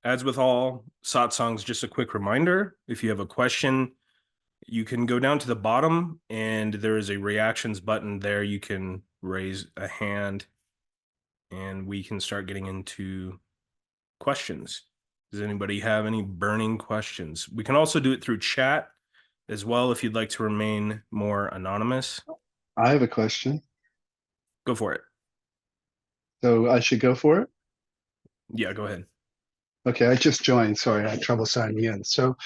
As with all satsangs, just a quick reminder, if you have a question, you can go down to the bottom and there is a reactions button there. You can raise a hand and we can start getting into questions. Does anybody have any burning questions? We can also do it through chat as well if you'd like to remain more anonymous. I have a question. Go for it. So I should go for it? Yeah, go ahead. Okay, I just joined. Sorry, I had trouble signing in. So,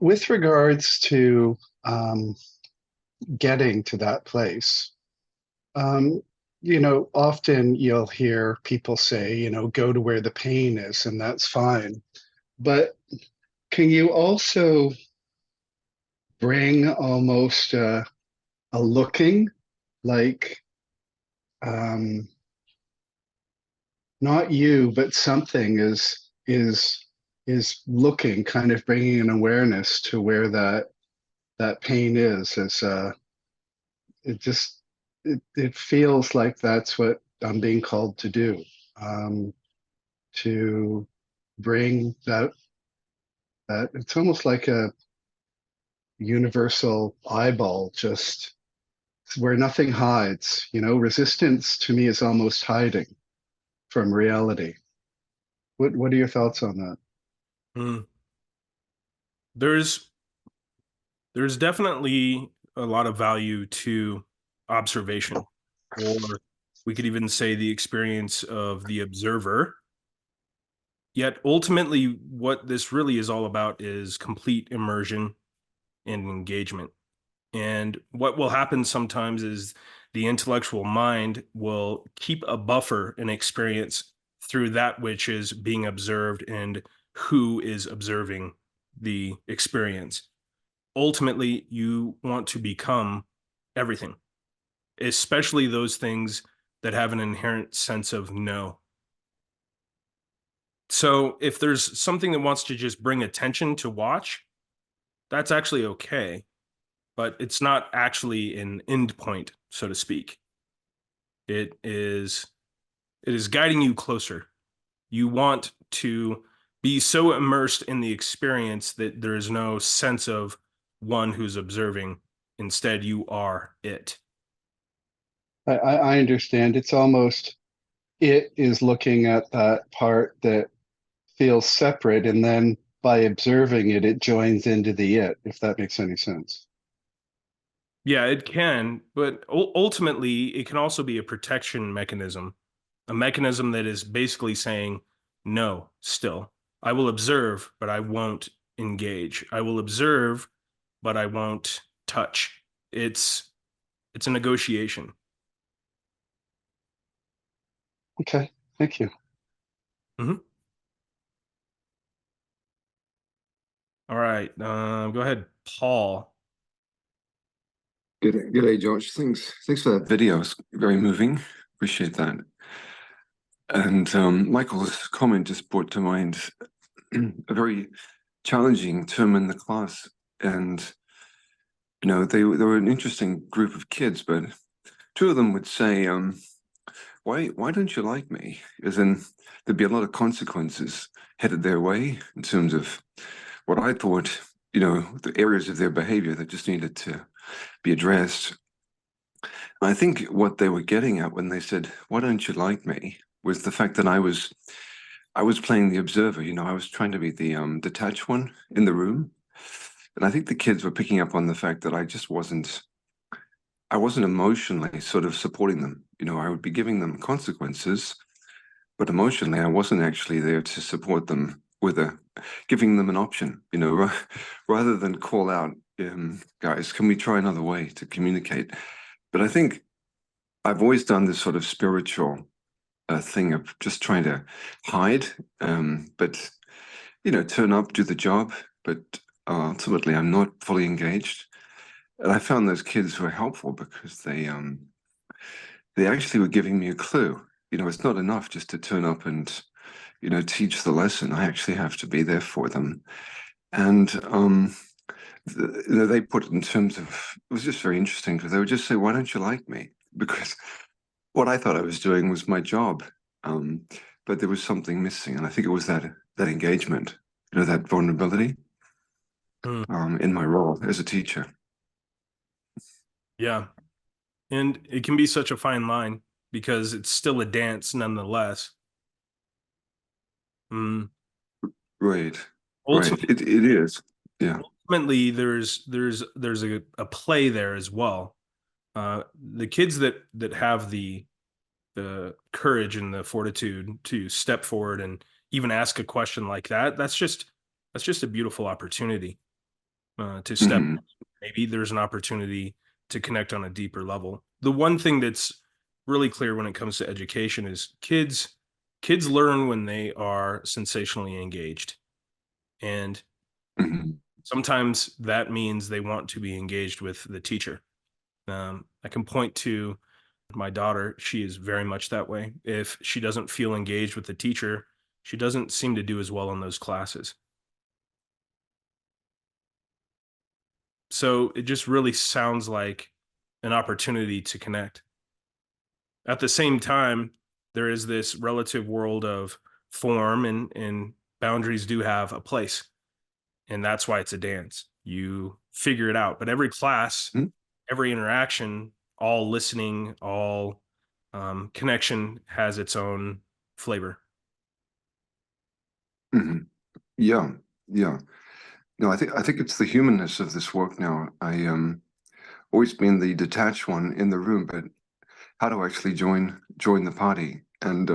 with regards to getting to that place, um, often you'll hear people say, go to where the pain is, and that's fine. But can you also bring almost a looking, like um, not you, but something is looking, kind of bringing an awareness to where that pain is. As it just it feels like that's what I'm being called to do, um, to bring that it's almost like a universal eyeball, just where nothing hides. Resistance to me is almost hiding from reality. What are your thoughts on that? Hmm. There's there's definitely a lot of value to observation, or we could even say the experience of the observer. Yet ultimately, what this really is all about is complete immersion and engagement. And what will happen sometimes is the intellectual mind will keep a buffer in experience through that which is being observed and who is observing the experience. Ultimately, you want to become everything, especially those things that have an inherent sense of no. So if there's something that wants to just bring attention to watch, that's actually okay, but it's not actually an end point, so to speak. It is it is guiding you closer. You want to be so immersed in the experience that there is no sense of one who's observing. Instead, you are it. I understand. It's almost it is looking at that part that feels separate, and then by observing it, it joins into the it, if that makes any sense. Yeah, it can, but ultimately, it can also be a protection mechanism, a mechanism that is basically saying, no, still. I will observe, but I won't engage. I will observe, but I won't touch. It's it's a negotiation. Okay, thank you. Mhm. All right, go ahead, Paul. Good day, George. Thanks for that video. It's very moving. Appreciate that. And Michael's comment just brought to mind a very challenging term in the class. And they were an interesting group of kids, but two of them would say, why don't you like me? As in, there'd be a lot of consequences headed their way in terms of what I thought, the areas of their behavior that just needed to be addressed. I think what they were getting at when they said, "Why don't you like me?" was the fact that I was playing the observer. I was trying to be the detached one in the room, and I think the kids were picking up on the fact that I wasn't emotionally sort of supporting them. I would be giving them consequences, but emotionally, I wasn't actually there to support them with giving them an option. Rather than call out, guys, can we try another way to communicate? But I think I've always done this sort of spiritual thing of just trying to hide, but turn up, do the job. But ultimately, I'm not fully engaged. And I found those kids were helpful because they actually were giving me a clue. It's not enough just to turn up and teach the lesson. I actually have to be there for them. And they put it in terms of, it was just very interesting because they would just say, "Why don't you like me?" Because what I thought I was doing was my job. but there was something missing, and I think it was that engagement, that vulnerability in my role as a teacher. Yeah. And it can be such a fine line because it's still a dance nonetheless. Mm. Right. Ultimately, Right. It is. Yeah. ultimately there's a play there as well. The kids that have the courage and the fortitude to step forward and even ask a question like that, that's just a beautiful opportunity to step. Hmm. Maybe there's an opportunity to connect on a deeper level. The one thing that's really clear when it comes to education is kids learn when they are sensationally engaged, and Hmm. sometimes that means they want to be engaged with the teacher. I can point to my daughter. She is very much that way. If she doesn't feel engaged with the teacher, she doesn't seem to do as well in those classes. So it just really sounds like an opportunity to connect. At the same time, there is this relative world of form, and boundaries do have a place. And that's why it's a dance. You figure it out. But every class, every interaction, all listening, all connection has its own flavor. Hmm. Yeah. Yeah. No, I think it's the humanness of this work now. I always been the detached one in the room, but how to actually join the party and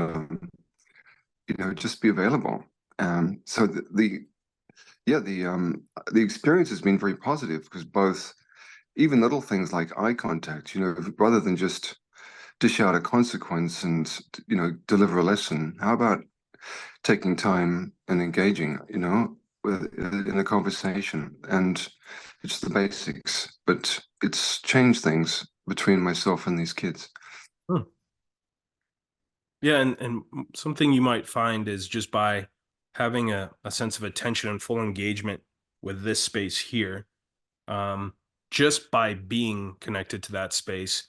just be available. So the experience has been very positive because both even little things like eye contact, rather than just dish out a consequence and deliver a lesson, how about taking time and engaging, in a conversation? And it's the basics, but it's changed things between myself and these kids. Hmm. Yeah, and something you might find is just by having a sense of attention and full engagement with this space here, um, just by being connected to that space,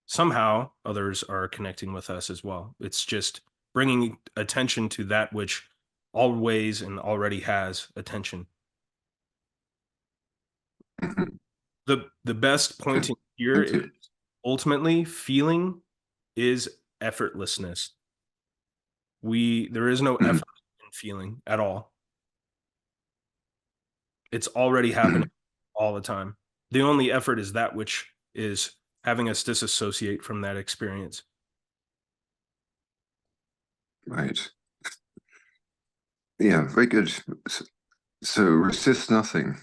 somehow others are connecting with us as well. It's just bringing attention to that which always and already has attention. Mhm. The best Good. pointing here Thank is you. ultimately feeling is effortlessness. There is no Mhm. effort in feeling at all. It's already happening Mhm. all the time. The only effort is that which is having us disassociate from that experience. Right. Yeah, very good. So resist nothing.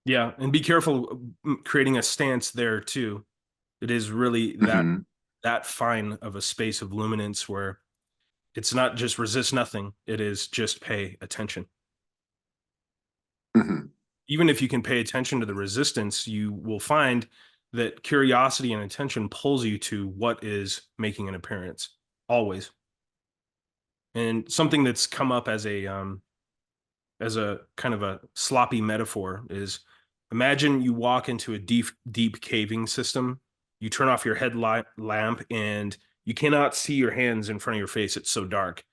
Yeah, and be careful creating a stance there too. It is really Hmm. that fine of a space of luminance where it's not just resist nothing, it is just pay attention. Hmm. Even if you can pay attention to the resistance, you will find that curiosity and attention pulls you to what is making an appearance always. And something that's come up as a kind of a sloppy metaphor is, imagine you walk into a deep caving system. You turn off your lamp and you cannot see your hands in front of your face. It's so dark.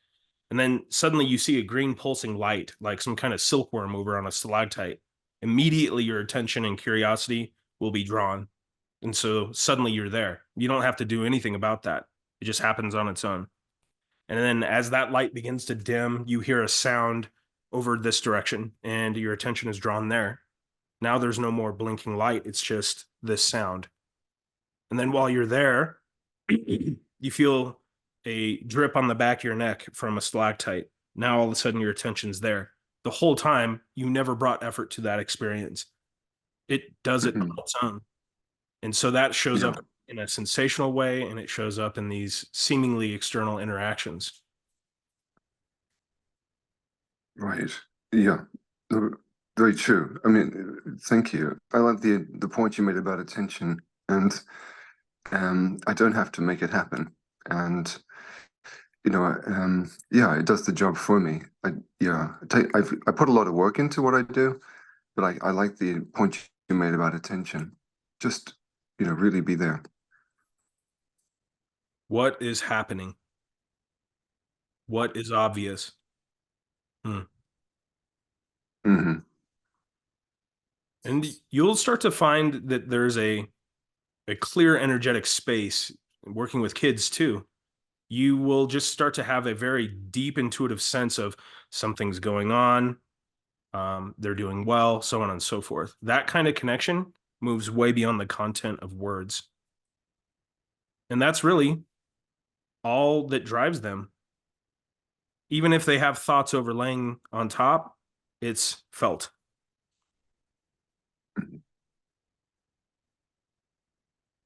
And then suddenly you see a green pulsing light, like some kind of silkworm over on a stalactite. Immediately your attention and curiosity will be drawn. And so suddenly you're there. You don't have to do anything about that. It just happens on its own. And then as that light begins to dim, you hear a sound over this direction and your attention is drawn there. Now there's no more blinking light. It's just this sound. And then while you're there, you feel a drip on the back of your neck from a stalactite. Now all of a sudden your attention's there. The whole time you never brought effort to that experience. It does it on Hmm. its own. And so that shows Yeah, up in a sensational way, and it shows up in these seemingly external interactions. right. Yeah. No, very true. I mean, thank you. I like the point you made about attention, and I don't have to make it happen. And yeah, it does the job for me. I put a lot of work into what I do, but I like the point you made about attention. Just really be there. What is happening? What is obvious? Mm-hmm. And you'll start to find that there's a clear energetic space working with kids too. You will just start to have a very deep intuitive sense of something's going on, they're doing well, so on and so forth. That kind of connection moves way beyond the content of words. And that's really all that drives them. Even if they have thoughts overlaying on top, it's felt.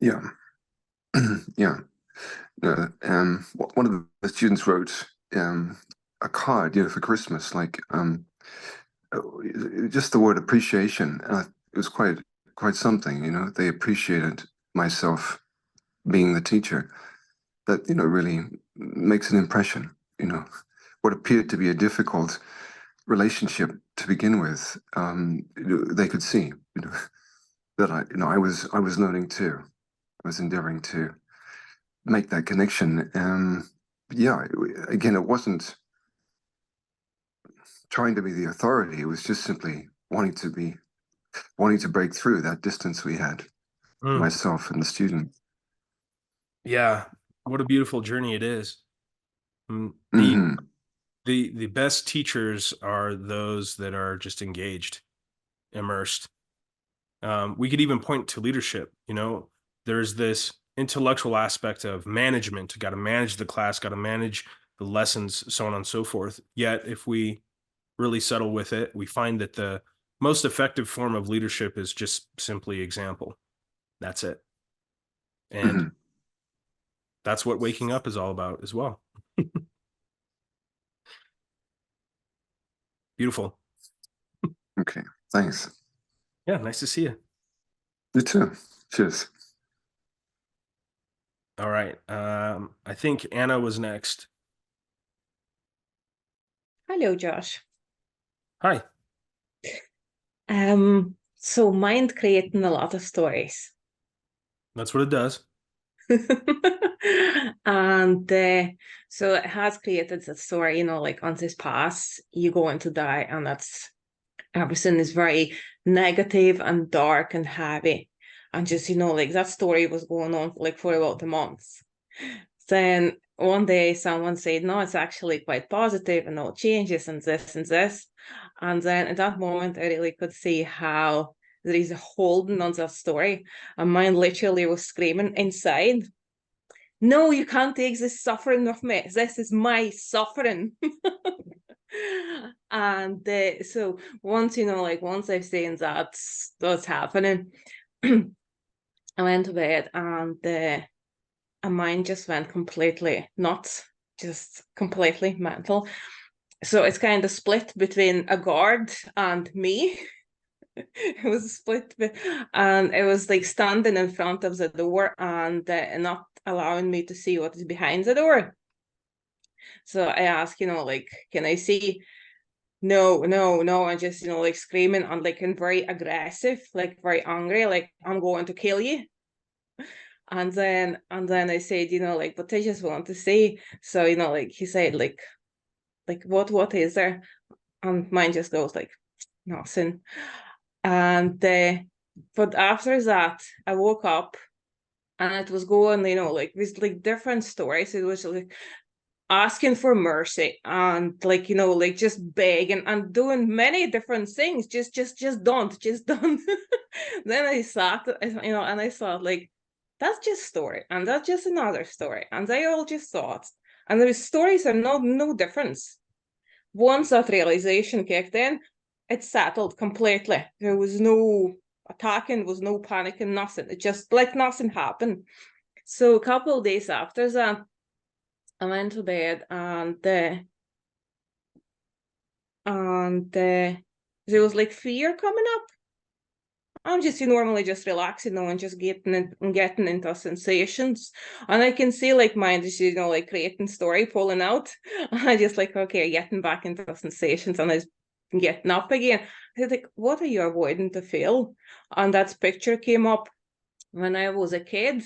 Yeah. Yeah. One of the students wrote a card, for Christmas, like just the word appreciation. It was quite something. They appreciated myself being the teacher. That really makes an impression. What appeared to be a difficult relationship to begin with, they could see that I was learning too. I was endeavoring to make that connection. Yeah, again, it wasn't trying to be the authority. It was just simply wanting to break through that distance we had, myself and the student. Yeah, what a beautiful journey it is. Mm-hmm. The best teachers are those that are just engaged, immersed. We could even point to leadership. There's this intellectual aspect of management. Got to manage the class, got to manage the lessons, so on and so forth. Yet, if we really settle with it, we find that the most effective form of leadership is just simply example. That's it. And that's what waking up is all about as well. Beautiful. Okay, thanks. Yeah, nice to see you. You too. Cheers. All right. I think Anna was next. Hello, Josh. Hi. So mind creating a lot of stories. That's what it does. And so it has created that story, like on this path, you're going to die, and that's everything is very negative and dark and heavy. And just, like that story was going on for about a month. Then one day someone said, no, it's actually quite positive and no changes and this and this. And then at that moment, I really could see how there is a holding on that story. And mine literally was screaming inside, no, you can't take this suffering of me. This is my suffering. And so once, once I've seen that's happening, I went to bed, and mine just went completely nuts, just completely mental. So it's kind of split between a guard and me. It was split, and it was like standing in front of the door and not allowing me to see what is behind the door. So I asked, can I see? No, and just, screaming and very aggressive, very angry, I'm going to kill you. And then I said, but I just want to see. So, he said, what is there? And mine just goes nothing. And but after that, I woke up, and it was going, with different stories. It was asking for mercy, and just begging and doing many different things. Just don't. Then I sat, and I thought, that's just story, and that's just another story, and they all just thoughts, and the stories are no difference. Once that realization kicked in, it settled completely. There was no attacking, was no panicking, nothing. It just nothing happened. So a couple of days after that, I went to bed, and there was fear coming up. I'm just normally just relaxing and just getting into sensations, and I can see mind is creating story pulling out. I just okay, getting back into sensations, and I was getting up again. I was what are you avoiding to feel? And that picture came up when I was a kid,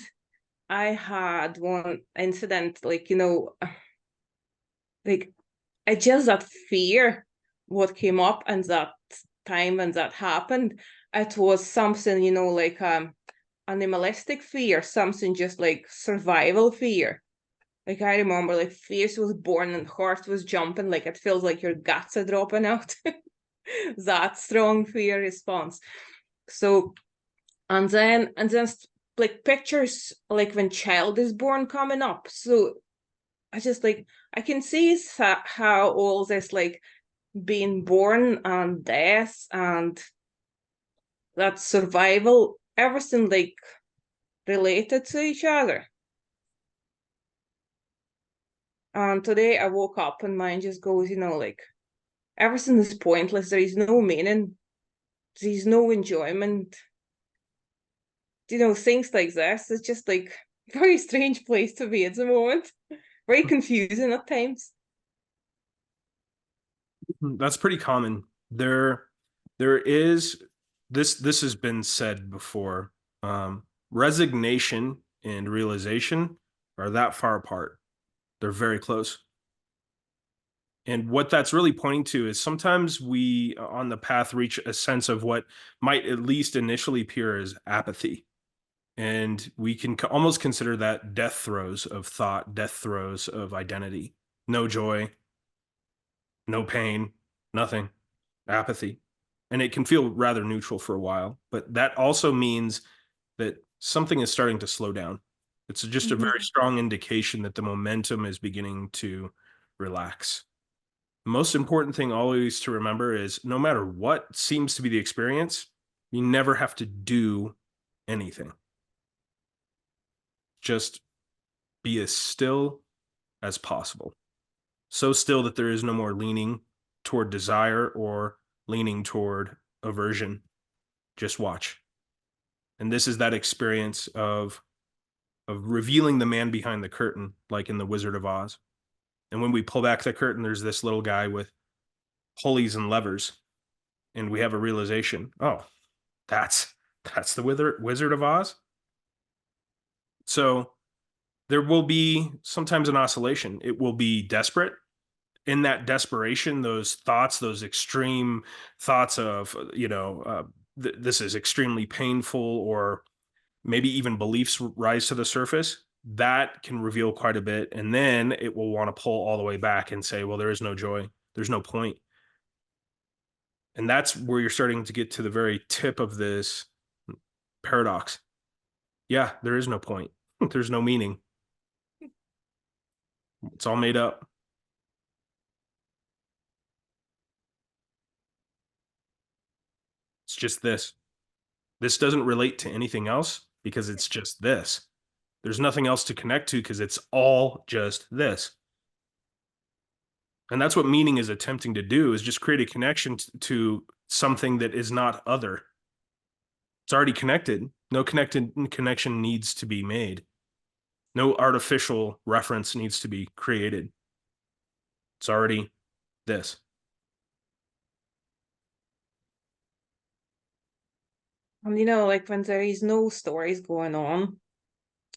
I had one incident, like, you know, like I just that fear what came up and that time when that happened, it was something, you know, like animalistic fear, something just like survival fear. Like I remember like face was born and heart was jumping, like it feels like your guts are dropping out. That strong fear response. So and then like pictures like when child is born coming up. So I just like I can see how all this like being born and death and that survival, everything like related to each other. And today I woke up and mine just goes, you know, like everything is pointless. There is no meaning. There is no enjoyment. You know, things like this. It's just like a very strange place to be at the moment. Very confusing at times. That's pretty common. There is this has been said before. Resignation and realization are that far apart. They're very close. And what that's really pointing to is sometimes we on the path reach a sense of what might at least initially appear as apathy. And we can almost consider that death throes of thought, death throes of identity. No joy, no pain, nothing, apathy. And it can feel rather neutral for a while, but that also means that something is starting to slow down. It's just a very strong indication that the momentum is beginning to relax. The most important thing always to remember is no matter what seems to be the experience, you never have to do anything. Just be as still as possible. So still that there is no more leaning toward desire or leaning toward aversion. Just watch. And this is that experience of revealing the man behind the curtain, like in The Wizard of Oz. And when we pull back the curtain, there's this little guy with pulleys and levers. And we have a realization, oh, that's the Wizard of Oz. So there will be sometimes an oscillation. It will be desperate. In that desperation, those thoughts, those extreme thoughts of, this is extremely painful, or maybe even beliefs rise to the surface, that can reveal quite a bit. And then it will want to pull all the way back and say, well, there is no joy. There's no point. And that's where you're starting to get to the very tip of this paradox. Yeah, there is no point. There's no meaning. It's all made up. It's just this. This doesn't relate to anything else because it's just this. There's nothing else to connect to because it's all just this. And that's what meaning is attempting to do, is just create a connection to something that is not other. It's already connected. No connection needs to be made. No artificial reference needs to be created. It's already this. And you know, like when there is no stories going on,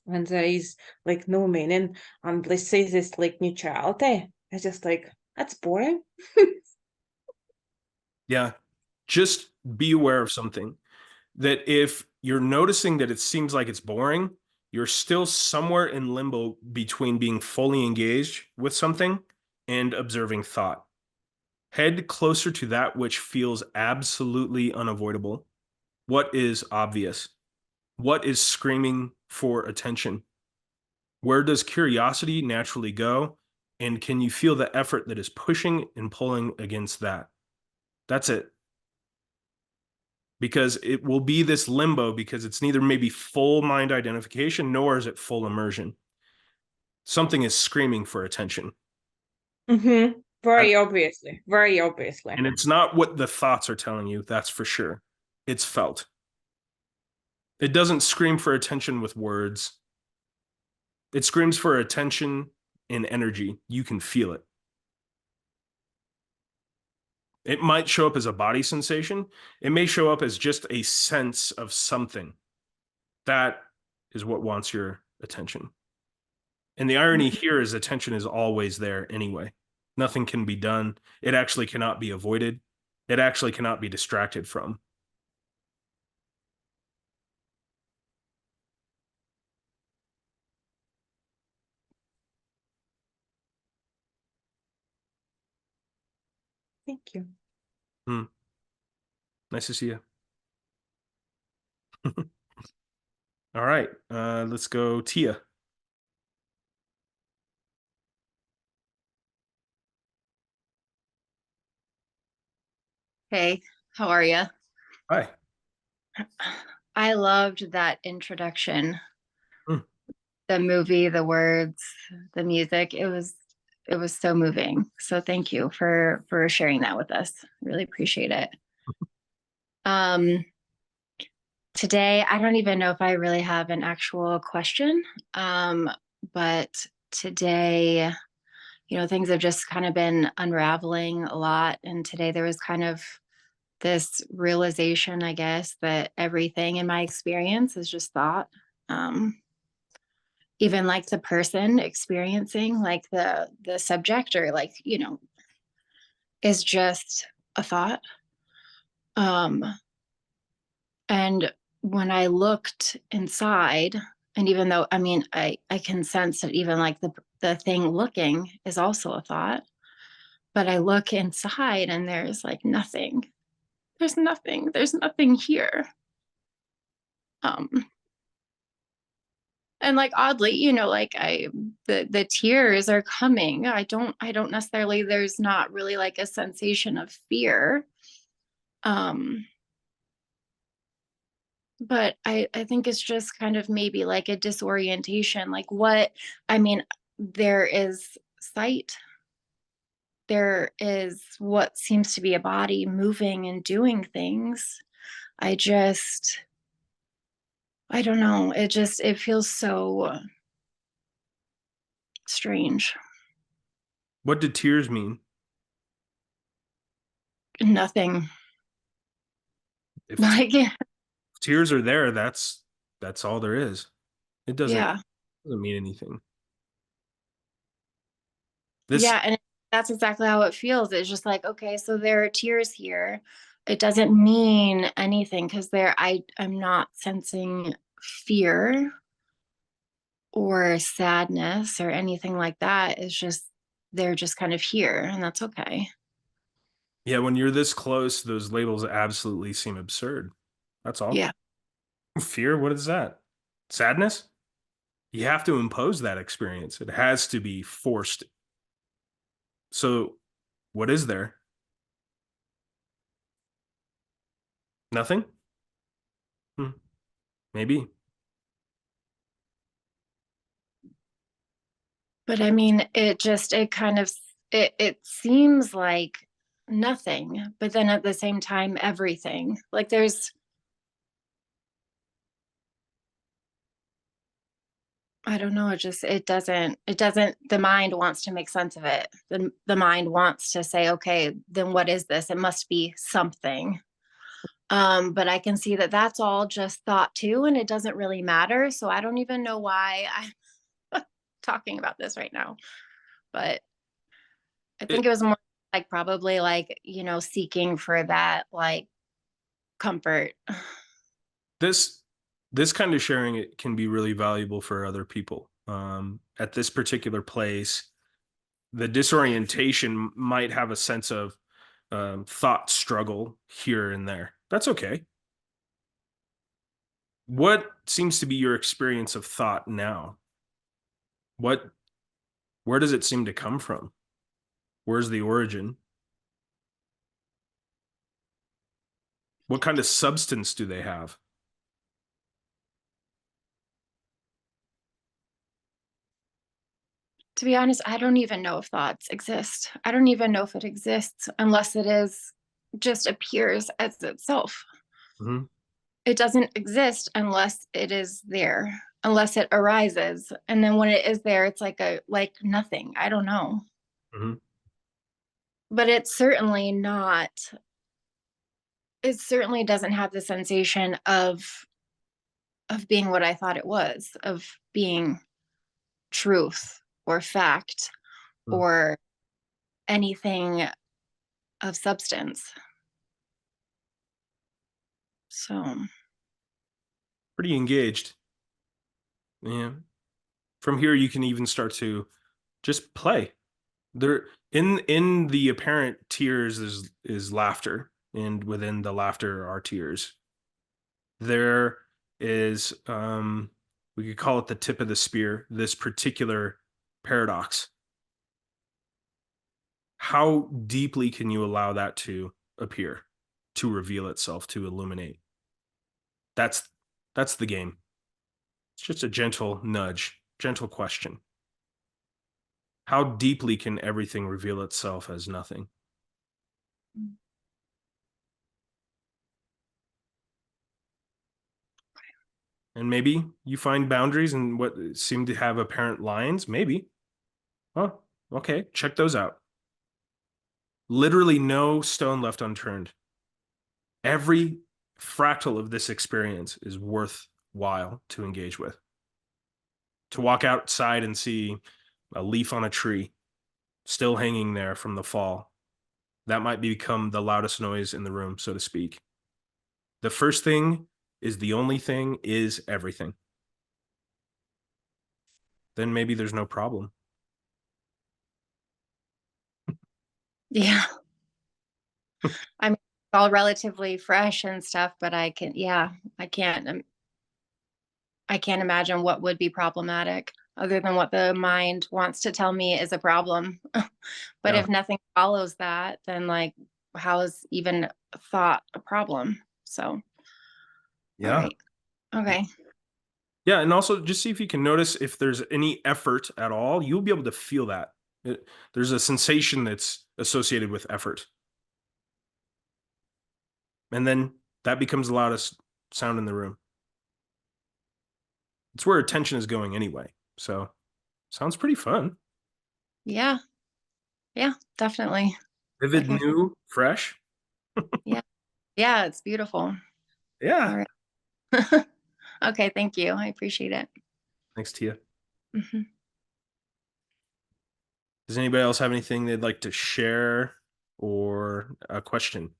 when there is like no meaning, and let's say this like neutrality, it's just like that's boring. Yeah. Just be aware of something, that if you're noticing that it seems like it's boring, you're still somewhere in limbo between being fully engaged with something and observing thought. Head closer to that which feels absolutely unavoidable. What is obvious? What is screaming for attention? Where does curiosity naturally go? And can you feel the effort that is pushing and pulling against that? That's it. Because it will be this limbo, because it's neither maybe full mind identification, nor is it full immersion. Something is screaming for attention. Very obviously. Very obviously. And it's not what the thoughts are telling you, that's for sure. It's felt. It doesn't scream for attention with words. It screams for attention and energy. You can feel it. It might show up as a body sensation. It may show up as just a sense of something. That is what wants your attention. And the irony here is attention is always there anyway. Nothing can be done. It actually cannot be avoided. It actually cannot be distracted from. Thank you. Nice to see you. All right, let's go Tia. Hey, how are you? Hi. I loved that introduction. Hmm. The movie, the words, the music. It was so moving. So thank you for sharing that with us. Really appreciate it. Today, I don't even know if I really have an actual question. But today, things have just kind of been unraveling a lot. And today there was kind of this realization, I guess, that everything in my experience is just thought. Even like the person experiencing, like the subject, or like, is just a thought. And when I looked inside, and even though, I can sense that even like the thing looking is also a thought, but I look inside and there's like nothing. There's nothing here. And like oddly, like the tears are coming. I don't necessarily, there's not really like a sensation of fear. But I think it's just kind of maybe like a disorientation. Like there is sight. There is what seems to be a body moving and doing things. I don't know. It feels so strange. What did tears mean? Nothing. If Like, tears are there, that's all there is. It doesn't mean anything. And that's exactly how it feels. It's just like, okay, so there are tears here. It doesn't mean anything because I'm not sensing fear or sadness or anything like that. It's just, they're just kind of here, and that's okay. Yeah, when you're this close, those labels absolutely seem absurd. That's all. Yeah. Fear, what is that? Sadness? You have to impose that experience. It has to be forced. So, what is there? Nothing? Maybe. But it seems like nothing, but then at the same time, everything. Like I don't know, it doesn't, the mind wants to make sense of it. The mind wants to say, okay, then what is this? It must be something. But I can see that that's all just thought too, and it doesn't really matter. So I don't even know why I'm talking about this right now. But I think it was more like probably like, seeking for that like comfort. This kind of sharing, it can be really valuable for other people. At this particular place, the disorientation might have a sense of thought struggle here and there. That's okay. What seems to be your experience of thought now? Where does it seem to come from? Where's the origin? What kind of substance do they have? To be honest, I don't even know if thoughts exist. I don't even know if it exists unless it is just appears as itself. Mm-hmm. It doesn't exist unless it is there, unless it arises. And then when it is there, it's like nothing. I don't know. Mm-hmm. But it certainly doesn't have the sensation of being what I thought it was, of being truth or fact or anything of substance. So Pretty engaged. Yeah. From here, you can even start to just play. There in the apparent tears is laughter, and within the laughter are tears. There is we could call it the tip of the spear, this particular paradox. How deeply can you allow that to appear, to reveal itself, to illuminate? That's the game. It's just a gentle nudge, gentle question. How deeply can everything reveal itself as nothing? And maybe you find boundaries and what seem to have apparent lines. Maybe. Oh, okay. Check those out. Literally no stone left unturned. Every fractal of this experience is worthwhile to engage with. To walk outside and see a leaf on a tree still hanging there from the fall, that might become the loudest noise in the room, so to speak. The first thing is the only thing is everything. Then maybe there's no problem. yeah. I mean, it's all relatively fresh and stuff, but I can't imagine what would be problematic other than what the mind wants to tell me is a problem. But Yeah. if nothing follows that, then like, how is even thought a problem? So, Yeah. all right. Okay. Yeah, and also just see if you can notice if there's any effort at all. You'll be able to feel that. There's a sensation that's associated with effort. And then that becomes the loudest sound in the room. It's where attention is going anyway. So, sounds pretty fun. Yeah. Yeah, definitely. Vivid, Okay. new, fresh. Yeah, it's beautiful. Yeah. All right. Okay, thank you. I appreciate it. Thanks, Tia. hmm Does anybody else have anything they'd like to share or a question?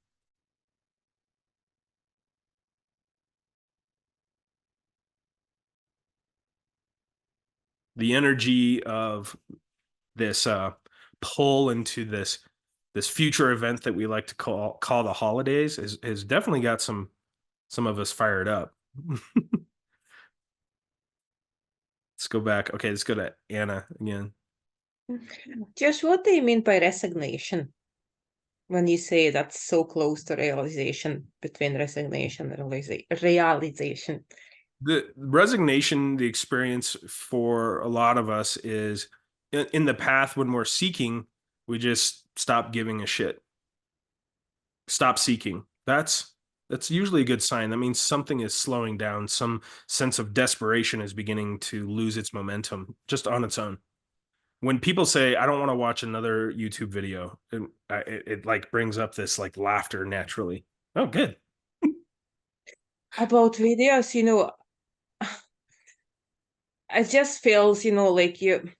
The energy of this pull into this future event that we like to call the holidays has definitely got some of us fired up. Let's go back. Okay, let's go to Anna again. Just what do you mean by resignation? When you say that's so close to realization, between resignation and realization. The resignation, the experience for a lot of us is in the path when we're seeking, we just stop giving a shit. Stop seeking. That's usually a good sign. That means something is slowing down. Some sense of desperation is beginning to lose its momentum just on its own. When people say, I don't want to watch another YouTube video, it like brings up this like laughter naturally. Oh, good. About videos, it just feels, like you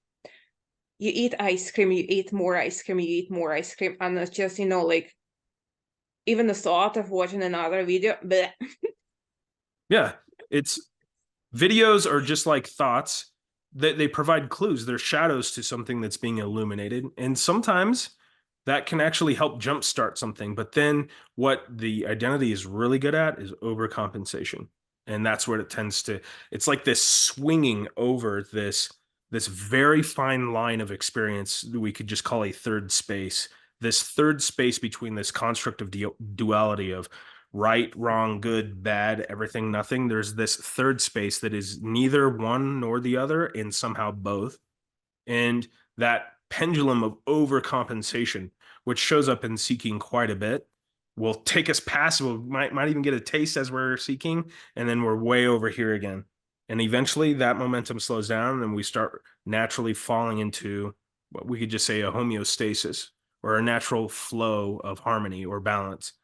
eat ice cream, you eat more ice cream, you eat more ice cream, and it's just, like even the thought of watching another video, bleh. Yeah, it's videos are just like thoughts that they provide clues. They're shadows to something that's being illuminated. And sometimes that can actually help jumpstart something. But then what the identity is really good at is overcompensation. And that's what it tends to, it's like this swinging over this very fine line of experience that we could just call a third space. This third space between this construct of duality of right, wrong, good, bad, everything, nothing. There's this third space that is neither one nor the other and somehow both. And that pendulum of overcompensation, which shows up in seeking quite a bit, will take us past, we might even get a taste as we're seeking, and then we're way over here again. And eventually that momentum slows down and we start naturally falling into what we could just say a homeostasis or a natural flow of harmony or balance.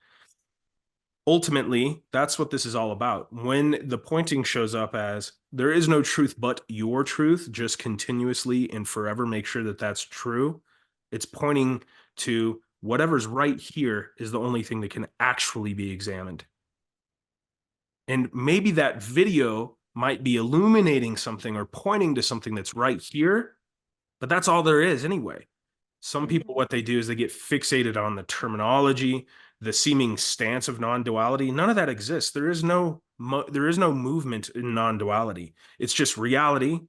ultimately, that's what this is all about. When the pointing shows up as there is no truth but your truth, just continuously and forever make sure that that's true. It's pointing to whatever's right here is the only thing that can actually be examined. And maybe that video might be illuminating something or pointing to something that's right here, but that's all there is anyway. Some people, what they do is they get fixated on the terminology, the seeming stance of non-duality. None of that exists. There is no movement in non-duality. It's just reality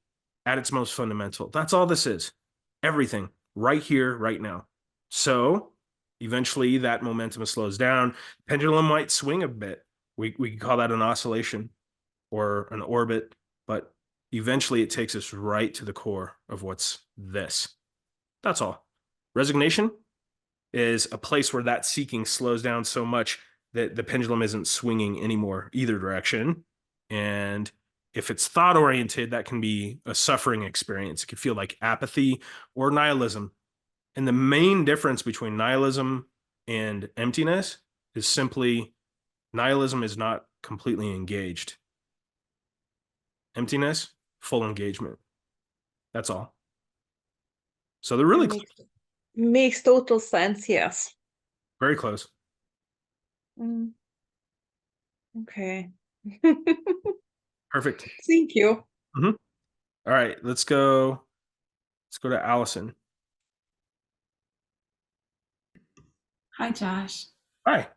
at its most fundamental. That's all this is. Everything right here, right now. So eventually that momentum slows down. Pendulum might swing a bit. We could call that an oscillation or an orbit, but eventually it takes us right to the core of what's this. That's all. Resignation is a place where that seeking slows down so much that the pendulum isn't swinging anymore either direction. And if it's thought oriented, that can be a suffering experience. It can feel like apathy or nihilism. And the main difference between nihilism and emptiness is simply nihilism is not completely engaged. Emptiness, full engagement. That's all. So they're really close. Makes total sense, yes. Very close. Okay. Perfect. Thank you. All right, let's go to Allison. Hi, Josh. Hi.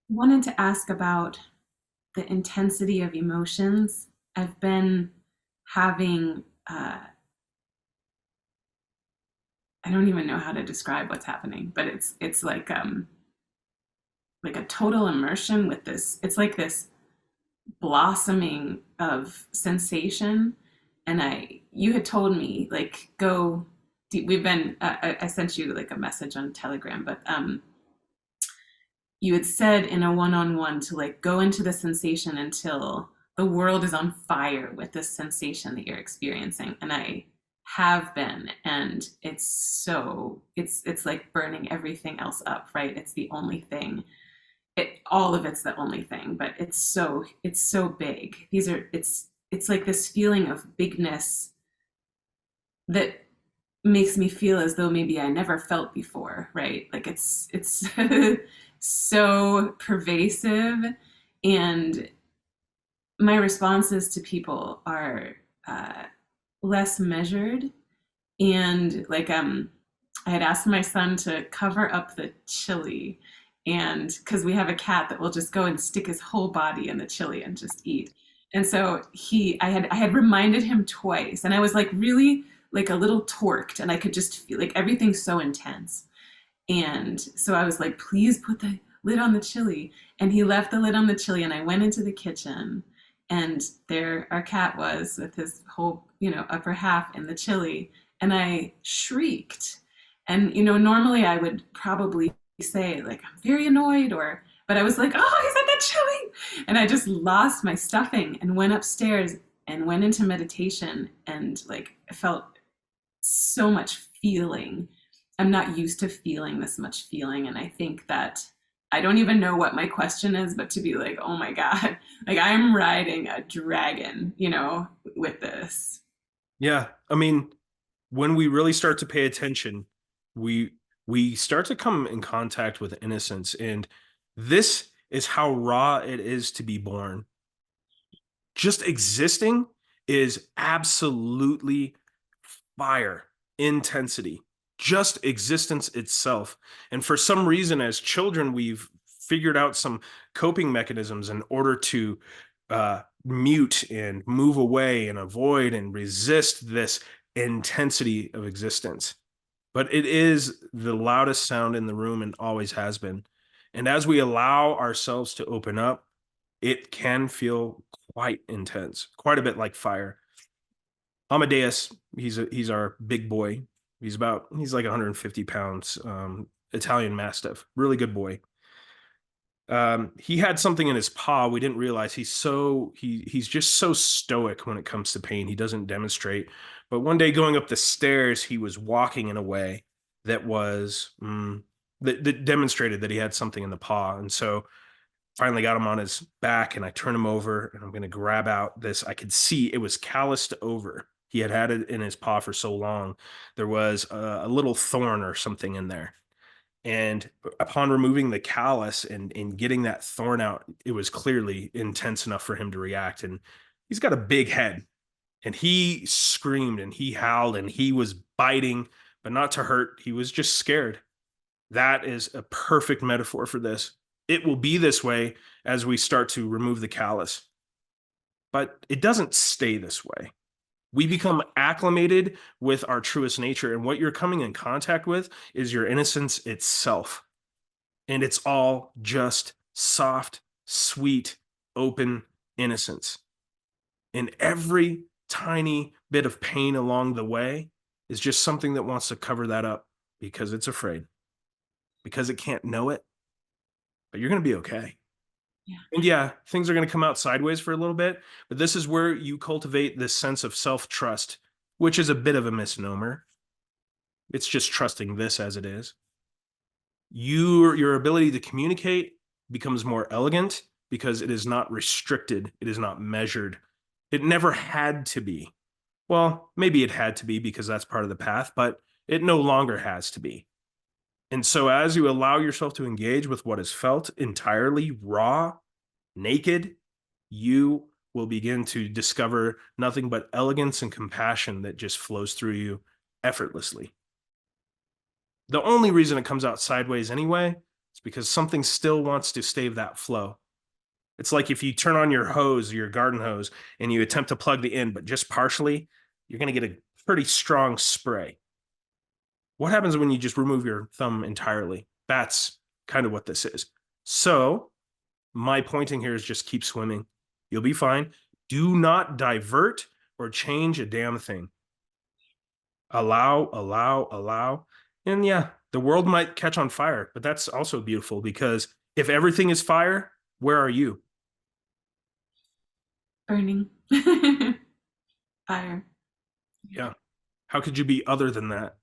Wanted to ask about the intensity of emotions. I've been having, I don't even know how to describe what's happening, but it's like a total immersion with this. It's like this blossoming of sensation. And you had told me like go deep. We've been I sent you like a message on Telegram, but you had said in a one-on-one to like go into the sensation until the world is on fire with this sensation that you're experiencing. And I have been, and it's like burning everything else up, right? It's the only thing. All of it's the only thing, but it's so big. It's like this feeling of bigness that makes me feel as though maybe I never felt before, right? Like it's so pervasive, and my responses to people are less measured. And like I had asked my son to cover up the chili, and because we have a cat that will just go and stick his whole body in the chili and just eat. And so I had reminded him twice, and I was like really like a little torqued, and I could just feel like everything's so intense. And so I was like, please put the lid on the chili. And he left the lid on the chili, and I went into the kitchen, and there our cat was with his whole, upper half in the chili. And I shrieked. And, normally I would probably say like, I'm very annoyed, but I was like, oh, he's in the chili. And I just lost my stuffing and went upstairs and went into meditation, and like I felt so much feeling. I'm not used to feeling this much feeling. And I think that I don't even know what my question is, but to be like, oh my God, like I'm riding a dragon, with this. Yeah. I mean, when we really start to pay attention, we start to come in contact with innocence. And this is how raw it is to be born. Just existing is absolutely fire, intensity, just existence itself. And for some reason, as children, we've figured out some coping mechanisms in order to mute and move away and avoid and resist this intensity of existence. But it is the loudest sound in the room and always has been. And as we allow ourselves to open up, it can feel quite intense, quite a bit like fire. Amadeus, he's our big boy. He's like 150 pounds, Italian Mastiff, really good boy. He had something in his paw. We didn't realize he's just so stoic when it comes to pain. He doesn't demonstrate. But one day going up the stairs, he was walking in a way that was that demonstrated that he had something in the paw. And so finally got him on his back, and I turn him over, and I'm going to grab out this. I could see it was calloused over. He had had it in his paw for so long. There was a little thorn or something in there. And upon removing the callus and getting that thorn out, it was clearly intense enough for him to react. And he's got a big head. And he screamed and he howled and he was biting, but not to hurt. He was just scared. That is a perfect metaphor for this. It will be this way as we start to remove the callus. But it doesn't stay this way. We become acclimated with our truest nature, and what you're coming in contact with is your innocence itself. And it's all just soft, sweet, open innocence. And every tiny bit of pain along the way is just something that wants to cover that up because it's afraid, because it can't know it. But you're going to be okay. Yeah. And yeah, things are going to come out sideways for a little bit, but this is where you cultivate this sense of self-trust, which is a bit of a misnomer. It's just trusting this as it is. Your ability to communicate becomes more elegant because it is not restricted. It is not measured. It never had to be. Well, maybe it had to be because that's part of the path, but it no longer has to be. And so as you allow yourself to engage with what is felt entirely raw, naked, you will begin to discover nothing but elegance and compassion that just flows through you effortlessly. The only reason it comes out sideways anyway is because something still wants to stave that flow. It's like if you turn on your hose, your garden hose, and you attempt to plug the end, but just partially, you're going to get a pretty strong spray. What happens when you just remove your thumb entirely? That's kind of what this is. So my pointing here is just keep swimming. You'll be fine. Do not divert or change a damn thing. Allow, allow, allow. And yeah, the world might catch on fire, but that's also beautiful because if everything is fire, where are you? Burning. Fire. Yeah. How could you be other than that?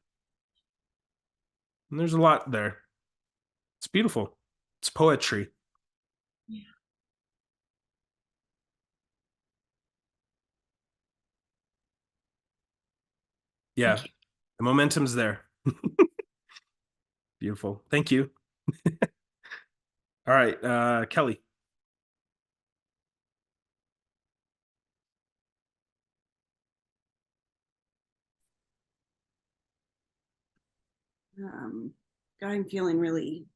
And there's a lot there. It's beautiful. It's poetry. Yeah. Yeah. The momentum's there. Beautiful. Thank you. All right, Kelly. God, I'm feeling really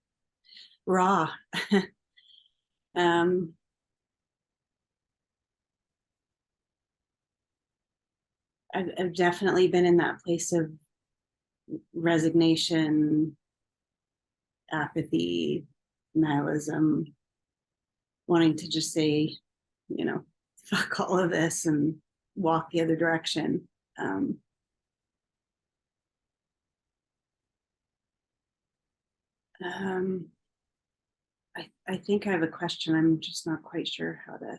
raw. I've definitely been in that place of resignation, apathy, nihilism, wanting to just say, fuck all of this and walk the other direction. I think I have a question. I'm just not quite sure how to.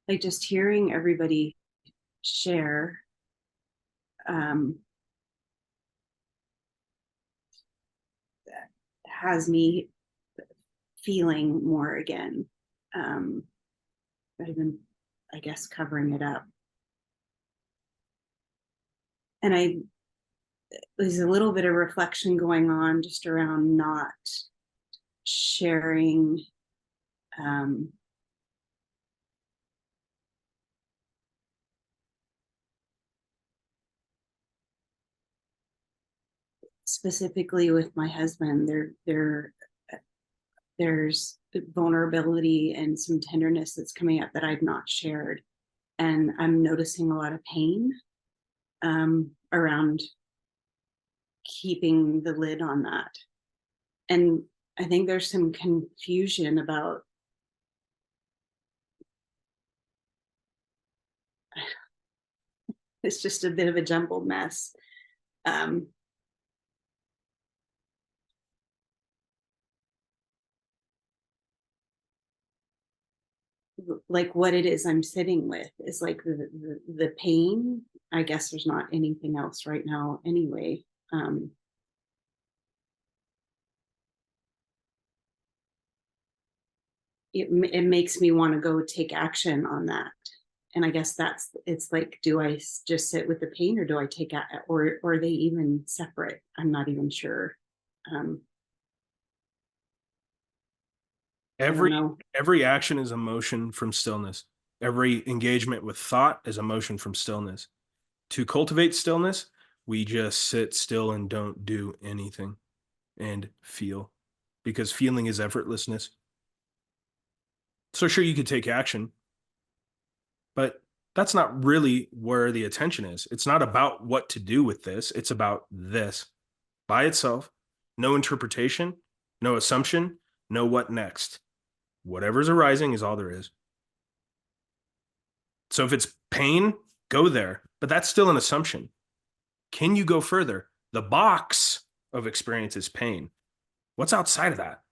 Like just hearing everybody share that has me feeling more again. I've been, I guess, covering it up. And there's a little bit of reflection going on just around not sharing specifically with my husband. There's vulnerability and some tenderness that's coming up that I've not shared, and I'm noticing a lot of pain around keeping the lid on that. And I think there's some confusion about it's just a bit of a jumbled mess. Like what it is I'm sitting with is like the pain. I guess there's not anything else right now anyway. it makes me want to go take action on that. And I guess it's like, do I just sit with the pain, or do I take out, or are they even separate? I'm not even sure. Every action is a motion from stillness. Every engagement with thought is a motion from stillness. To cultivate stillness, we just sit still and don't do anything and feel, because feeling is effortlessness. So sure, you could take action, but that's not really where the attention is. It's not about what to do with this. It's about this by itself. No interpretation, no assumption, no what next. Whatever's arising is all there is. So if it's pain, go there, but that's still an assumption. Can you go further? The box of experience is pain. What's outside of that?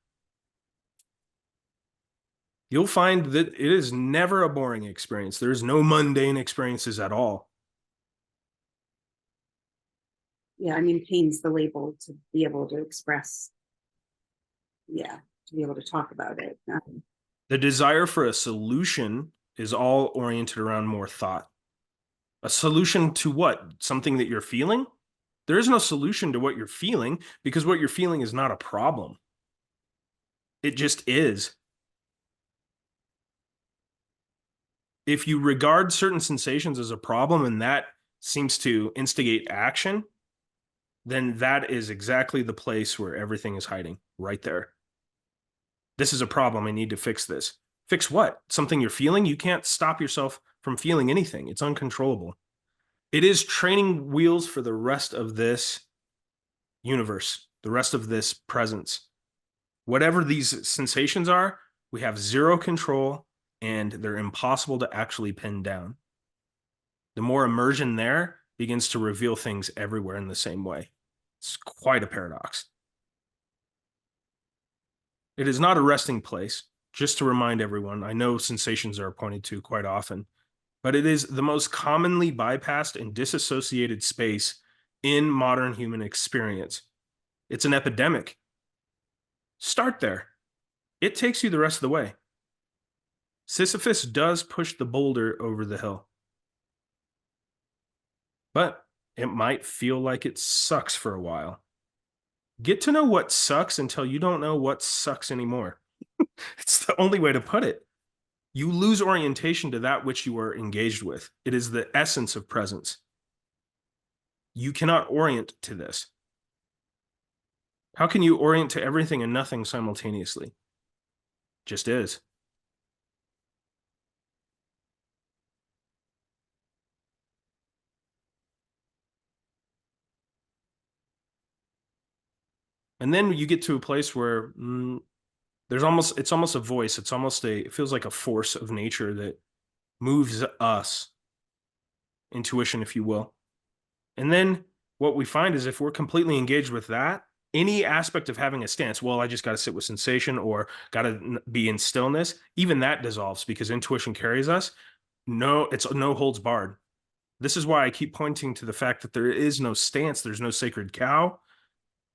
You'll find that it is never a boring experience. There's no mundane experiences at all. Yeah, I mean, pain's the label to be able to express. Yeah, to be able to talk about it. The desire for a solution is all oriented around more thought. A solution to what? Something that you're feeling? There is no solution to what you're feeling, because what you're feeling is not a problem. It just is. If you regard certain sensations as a problem and that seems to instigate action, then that is exactly the place where everything is hiding, right there. This is a problem. I need to fix this. Fix what? Something you're feeling? You can't stop yourself from feeling anything. It's uncontrollable. It is training wheels for the rest of this universe, the rest of this presence. Whatever these sensations are, we have zero control, and they're impossible to actually pin down. The more immersion there begins to reveal things everywhere in the same way. It's quite a paradox. It is not a resting place. Just to remind everyone, I know sensations are pointed to quite often, but it is the most commonly bypassed and disassociated space in modern human experience. It's an epidemic. Start there. It takes you the rest of the way. Sisyphus does push the boulder over the hill, but it might feel like it sucks for a while. Get to know what sucks until you don't know what sucks anymore. It's the only way to put it. You lose orientation to that which you are engaged with. It is the essence of presence. You cannot orient to this. How can you orient to everything and nothing simultaneously? Just is. And then you get to a place where it's almost a voice. It feels like a force of nature that moves us, intuition, if you will. And then what we find is if we're completely engaged with that, any aspect of having a stance, well, I just got to sit with sensation or got to be in stillness, even that dissolves because intuition carries us. No, it's no holds barred. This is why I keep pointing to the fact that there is no stance. There's no sacred cow.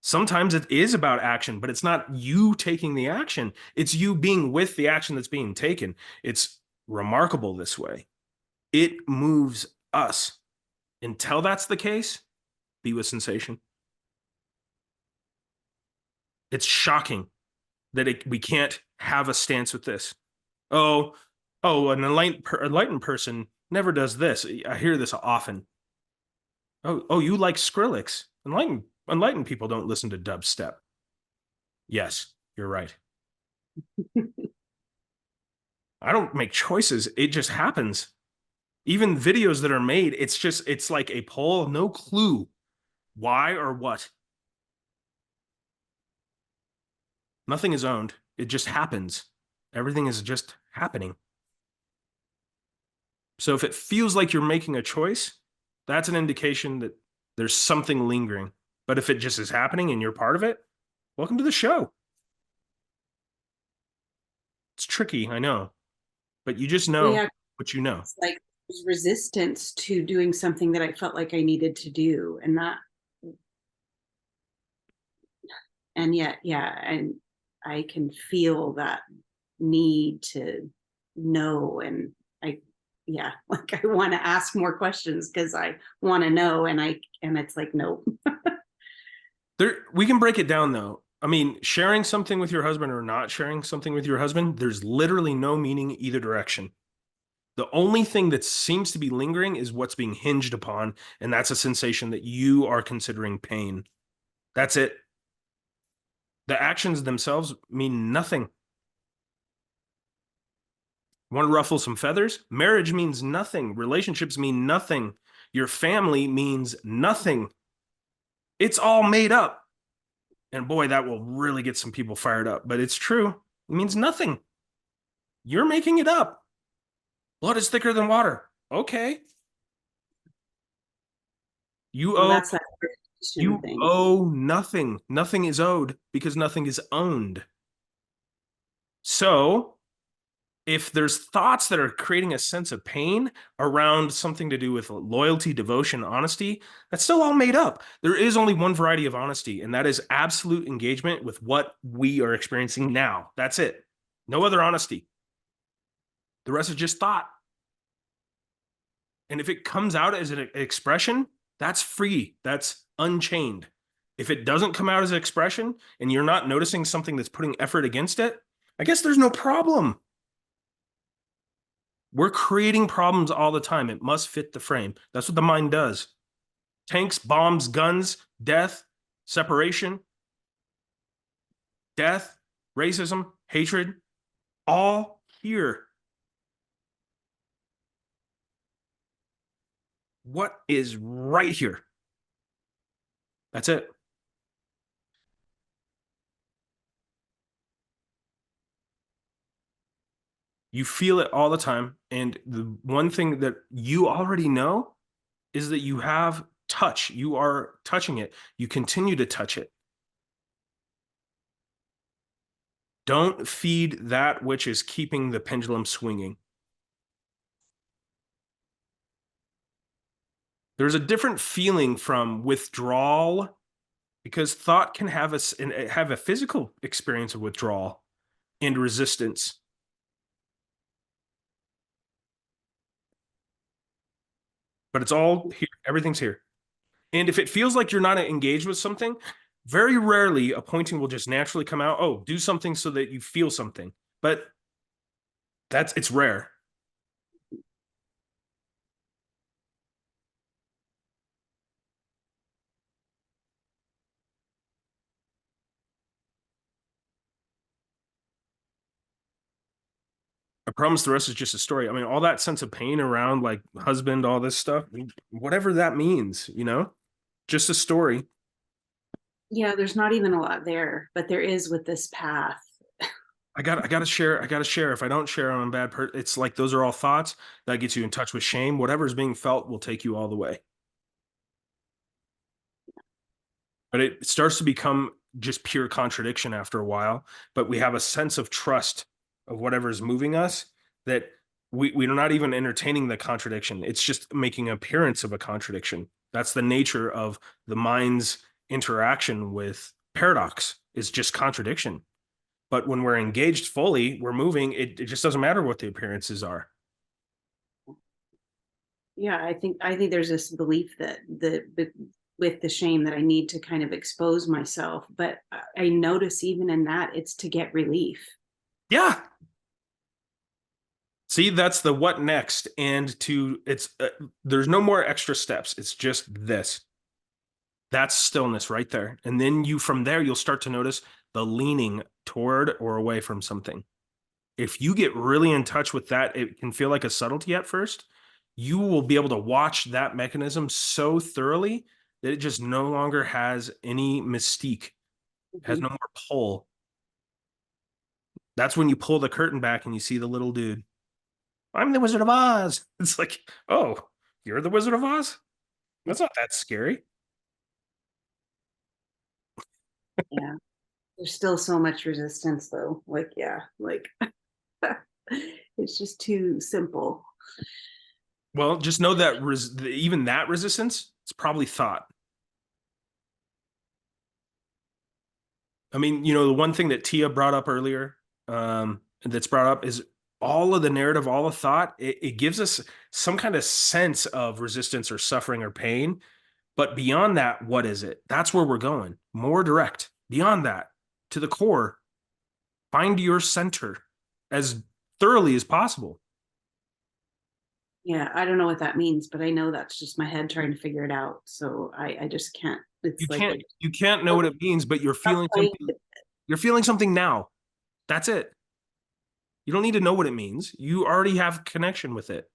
Sometimes it is about action, but it's not you taking the action. It's you being with the action that's being taken. It's remarkable this way. It moves us. Until that's the case, be with sensation. It's shocking that we can't have a stance with this. Oh, an enlightened person never does this. I hear this often. Oh, you like Skrillex. Enlightened people don't listen to dubstep. Yes, you're right. I don't make choices. It just happens. Even videos that are made, it's like a poll, no clue why or what. Nothing is owned. It just happens. Everything is just happening. So if it feels like you're making a choice, that's an indication that there's something lingering. But if it just is happening and you're part of it, welcome to the show. It's tricky, I know, but you just know what you know. It's like there's resistance to doing something that I felt like I needed to do, and yet, and I can feel that need to know. And yeah, like I want to ask more questions because I want to know, and it's like, no. We can break it down though. I mean, sharing something with your husband or not sharing something with your husband, there's literally no meaning either direction. The only thing that seems to be lingering is what's being hinged upon, and that's a sensation that you are considering pain. That's it. The actions themselves mean nothing. Want to ruffle some feathers? Marriage means nothing. Relationships mean nothing. Your family means nothing. It's all made up. And boy, that will really get some people fired up. But it's true. It means nothing. You're making it up. Blood is thicker than water. Okay. Well, that's that You thing. owe nothing. Nothing is owed because nothing is owned. So if there's thoughts that are creating a sense of pain around something to do with loyalty, devotion, honesty, that's still all made up. There is only one variety of honesty, and that is absolute engagement with what we are experiencing now. That's it. No other honesty. The rest is just thought. And if it comes out as an expression, that's free. That's unchained. If it doesn't come out as an expression and you're not noticing something that's putting effort against it, I guess there's no problem. We're creating problems all the time. It must fit the frame. That's what the mind does. Tanks, bombs, guns, death, separation, death, racism, hatred, all here. What is right here? That's it. You feel it all the time. And the one thing that you already know is that you have touch. You are touching it. You continue to touch it. Don't feed that which is keeping the pendulum swinging. There's a different feeling from withdrawal, because thought can have a physical experience of withdrawal and resistance. But it's all here. Everything's here. And if it feels like you're not engaged with something, very rarely a pointing will just naturally come out. Oh, do something so that you feel something. But it's rare. I promise the rest is just a story. I mean, all that sense of pain around like husband, all this stuff, whatever that means, just a story. Yeah, there's not even a lot there, but there is with this path. I gotta share. If I don't share, I'm a bad person. It's like those are all thoughts that gets you in touch with shame. Whatever's being felt will take you all the way. But it starts to become just pure contradiction after a while. But we have a sense of trust of whatever is moving us that we're not even entertaining the contradiction. It's just making an appearance of a contradiction. That's the nature of the mind's interaction with paradox, is just contradiction. But when we're engaged fully, we're moving, it just doesn't matter what the appearances are. Yeah, I think there's this belief that with the shame that I need to kind of expose myself, but I notice even in that it's to get relief. Yeah. See, that's the what next. And there's no more extra steps. It's just this. That's stillness right there. And then from there, you'll start to notice the leaning toward or away from something. If you get really in touch with that, it can feel like a subtlety at first. You will be able to watch that mechanism so thoroughly that it just no longer has any mystique, has no more pull. That's when you pull the curtain back and you see the little dude. I'm the Wizard of Oz. It's like, oh, you're the Wizard of Oz? That's not that scary. Yeah. There's still so much resistance though. Like, yeah, like it's just too simple. Well, just know that even that resistance, it's probably thought. I mean, the one thing that Tia brought up earlier, that's brought up is all of the narrative, all the thought, it gives us some kind of sense of resistance or suffering or pain. But beyond that, what is it? That's where we're going. More direct. Beyond that, to the core, find your center as thoroughly as possible. Yeah, I don't know what that means, but I know that's just my head trying to figure it out. So I just can't. It's You can't know what it means, but you're feeling something. You're feeling something now. That's it. You don't need to know what it means. You already have connection with it.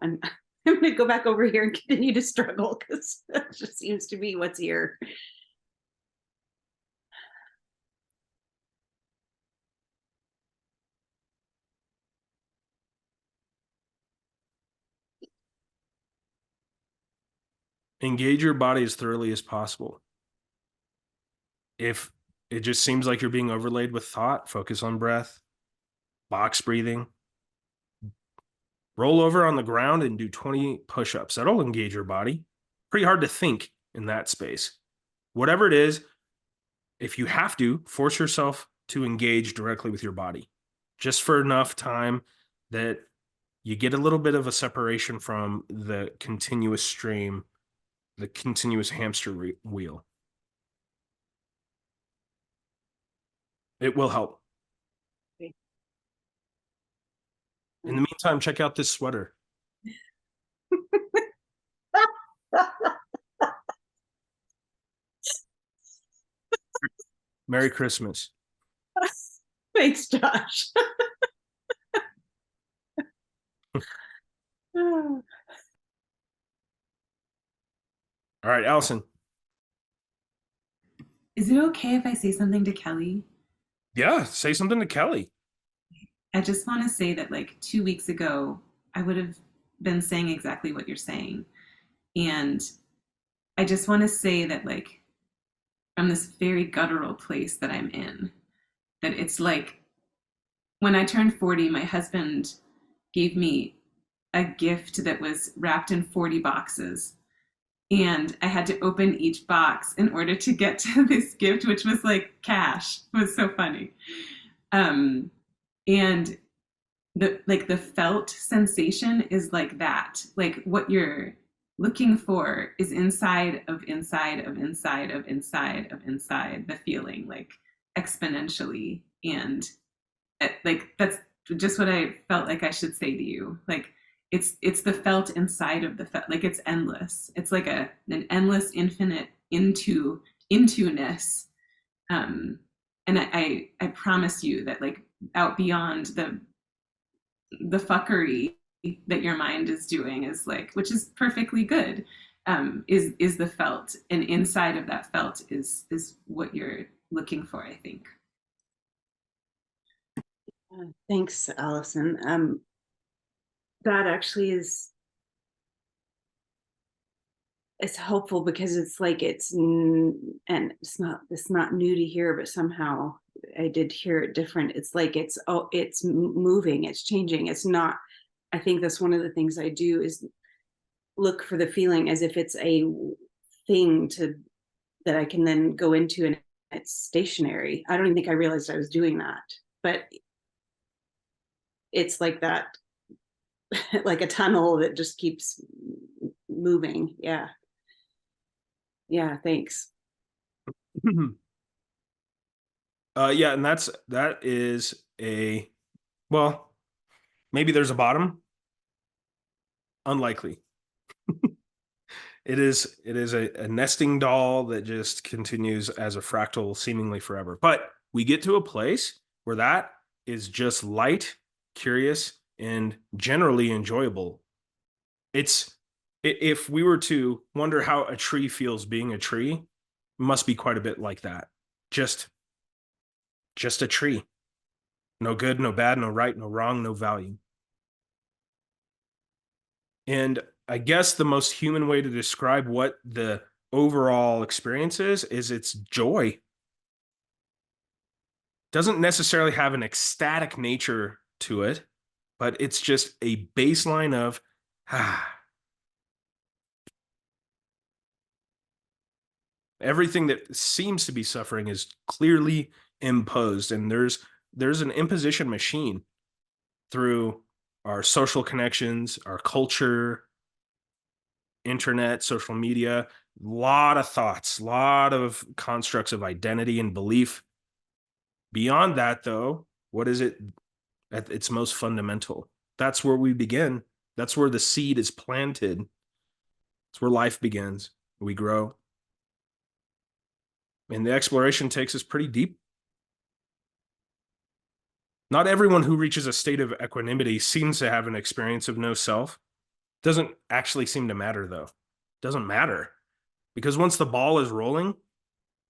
I'm I'm gonna go back over here and continue to struggle because that just seems to be what's here. Engage your body as thoroughly as possible. If it just seems like you're being overlaid with thought, focus on breath, box breathing. Roll over on the ground and do 20 push-ups. That'll engage your body. Pretty hard to think in that space. Whatever it is, if you have to, force yourself to engage directly with your body, just for enough time that you get a little bit of a separation from the continuous stream, the continuous hamster wheel. It will help. Okay. In the meantime, check out this sweater. Merry Christmas. Thanks, Josh. All right, Allison. Is it okay if I say something to Kelly? Yeah, say something to Kelly. I just want to say that like 2 weeks ago, I would have been saying exactly what you're saying. And I just want to say that like from this very guttural place that I'm in, that it's like when I turned 40, my husband gave me a gift that was wrapped in 40 boxes. And I had to open each box in order to get to this gift, which was like cash. It was so funny. And the felt sensation is like that. Like what you're looking for is inside of the feeling, like exponentially. And like that's just what I felt like I should say to you. Like it's the felt inside of the felt, like it's endless. It's like an endless, infinite into-ness. And I promise you that like out beyond the fuckery that your mind is doing is like, which is perfectly good, is the felt, and inside of that felt is what you're looking for, I think. Thanks, Allison. That actually is, it's helpful because it's like and it's not new to hear, but somehow I did hear it different. It's like it's moving, it's changing. It's not. I think that's one of the things I do is look for the feeling as if it's a thing that I can then go into and it's stationary. I don't even think I realized I was doing that, but it's like that, like a tunnel that just keeps moving. Yeah. Thanks. Yeah, and that is well, maybe there's a bottom. Unlikely. It is a nesting doll that just continues as a fractal seemingly forever. But we get to a place where that is just light, curious, and generally enjoyable. If we were to wonder how a tree feels being a tree, it must be quite a bit like that. Just a tree. No good, no bad, no right, no wrong, no value. And I guess the most human way to describe what the overall experience is it's joy. Doesn't necessarily have an ecstatic nature to it, but it's just a baseline of everything that seems to be suffering is clearly imposed, and there's an imposition machine through our social connections, our culture, internet, social media, a lot of thoughts, a lot of constructs of identity and belief. Beyond that, though, what is it at its most fundamental? That's where we begin. That's where the seed is planted. It's where life begins. We grow. And the exploration takes us pretty deep. Not everyone who reaches a state of equanimity seems to have an experience of no self. Doesn't actually seem to matter, though. Doesn't matter. Because once the ball is rolling,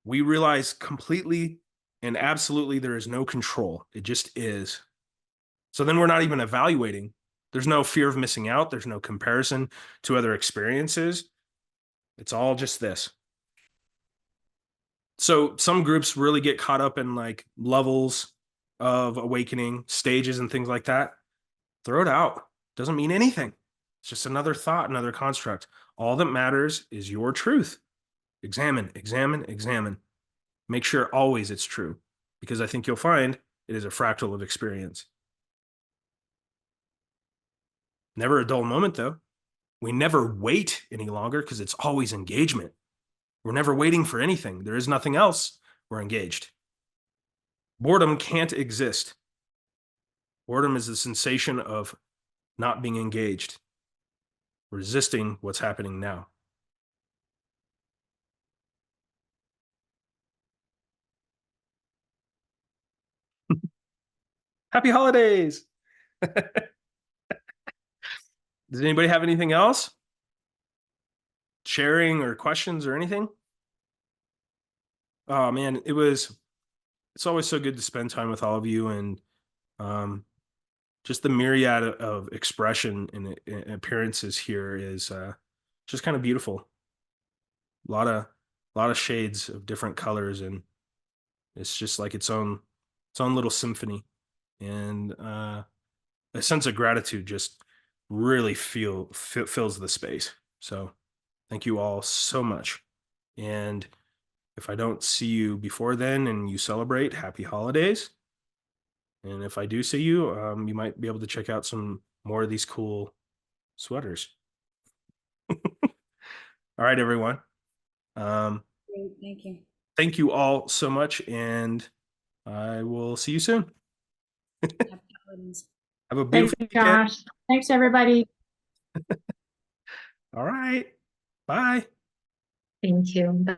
we realize completely and absolutely there is no control. It just is. So then we're not even evaluating. There's no fear of missing out. There's no comparison to other experiences. It's all just this. So some groups really get caught up in like levels of awakening, stages and things like that. Throw it out. Doesn't mean anything. It's just another thought, another construct. All that matters is your truth. Examine, examine, examine. Make sure always it's true, because I think you'll find it is a fractal of experience. Never a dull moment, though. We never wait any longer because it's always engagement. We're never waiting for anything. There is nothing else. We're engaged. Boredom can't exist. Boredom is the sensation of not being engaged, resisting what's happening now. Happy holidays. Does anybody have anything else? Sharing or questions or anything? Oh man, it's always so good to spend time with all of you, and just the myriad of expression and appearances here is just kind of beautiful. A lot of shades of different colors, and it's just like its own little symphony. And a sense of gratitude just really fills the space. So thank you all so much. And if I don't see you before then and you celebrate, happy holidays. And if I do see you, you might be able to check out some more of these cool sweaters. All right, everyone. Great, thank you. Thank you all so much, and I will see you soon. Happy holidays. Have a beautiful Thanks, weekend. Josh. Thanks, everybody. All right. Bye. Thank you. Bye.